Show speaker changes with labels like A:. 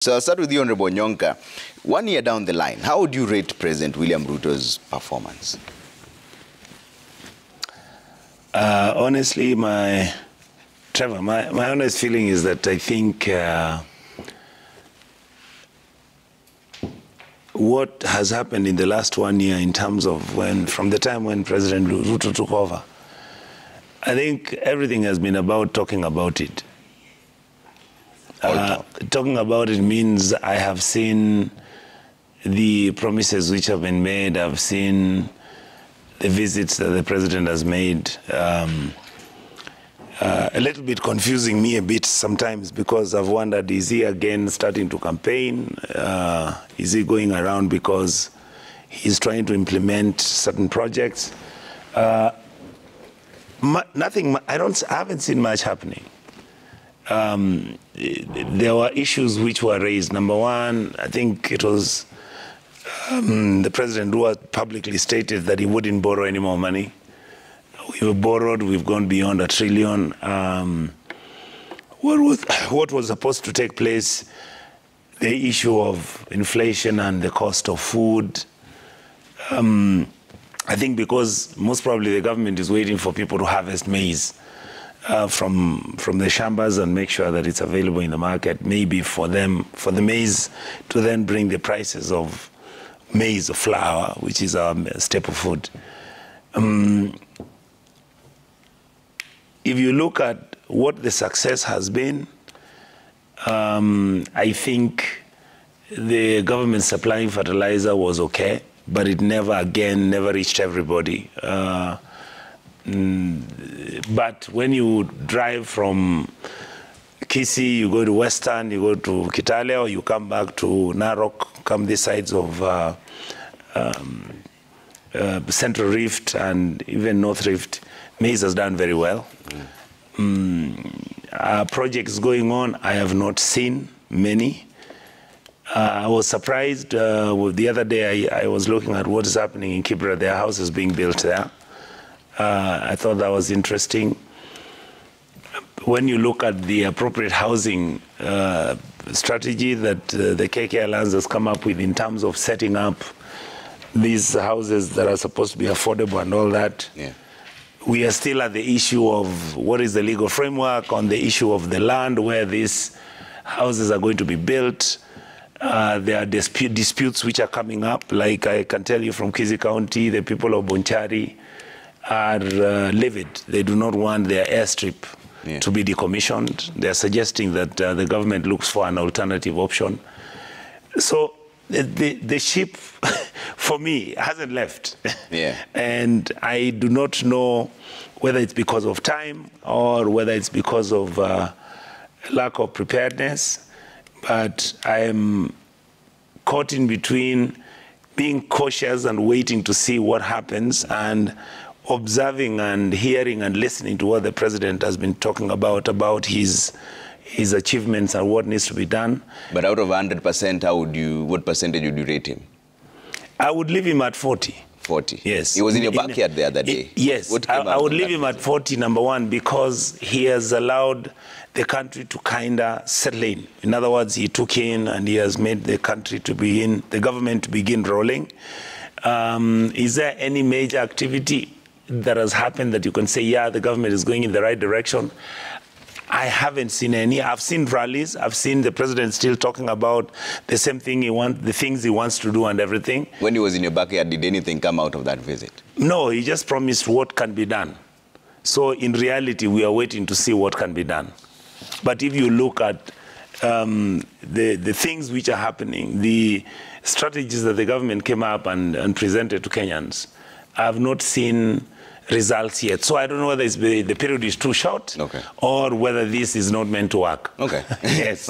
A: So I'll start with you, Honorable Onyonka. 1 year down the line, how would you rate President William Ruto's performance?
B: Honestly, Trevor, my honest feeling is that I think what has happened in the last 1 year in terms of from the time when President Ruto took over, I think everything has been about talking about it. Talking about it means I have seen the promises which have been made. I've seen the visits that the president has made. A little bit confusing me a bit sometimes because I've wondered, is he again starting to campaign? Is he going around because he's trying to implement certain projects? Nothing. I haven't seen much happening. There were issues which were raised. Number one, I think it was the president who had publicly stated that he wouldn't borrow any more money. We've borrowed, we've gone beyond $1 trillion. What was supposed to take place, the issue of inflation and the cost of food. I think because most probably the government is waiting for people to harvest maize from the shambas and make sure that it's available in the market, maybe for the maize to then bring the prices of maize or flour, which is our staple food. If you look at what the success has been, I think the government supplying fertilizer was okay, but it never reached everybody. But when you drive from Kisii, you go to Western, you go to Kitale, or you come back to Narok, come these sides of Central Rift and even North Rift, maize has done very well. Projects going on, I have not seen many. I was surprised the other day. I was looking at what is happening in Kibra. Their house is being built there. I thought that was interesting. When you look at the appropriate housing strategy that the KK Alliance has come up with in terms of setting up these houses that are supposed to be affordable and all that, we are still at the issue of what is the legal framework on the issue of the land where these houses are going to be built. There are disputes which are coming up. Like I can tell you from Kisii County, the people of Bonchari are livid. They do not want their airstrip to be decommissioned. They are suggesting that the government looks for an alternative option. So the ship, for me, hasn't left. And I do not know whether it's because of time or whether it's because of lack of preparedness. But I am caught in between being cautious and waiting to see what happens and observing and hearing and listening to what the president has been talking about his achievements and what needs to be done.
A: But out of 100%, what percentage would you rate him?
B: I would leave him at 40. 40?
A: Yes. He was in your backyard the other day.
B: Yes. I would leave him at 40, number one, because he has allowed the country to kind of settle in. In other words, he took in and he has made the country to begin, the government to begin rolling. Is there any major activity that has happened that you can say, yeah, the government is going in the right direction? I haven't seen any. I've seen rallies. I've seen the president still talking about the same thing the things he wants to do and everything.
A: When he was in your backyard, did anything come out of that visit? No,
B: he just promised what can be done. So in reality, we are waiting to see what can be done. But if you look at the things which are happening, the strategies that the government came up and presented to Kenyans, I have not seen results yet. So I don't know whether the period is too short or whether this is not meant to work.
A: Okay.
B: Yes.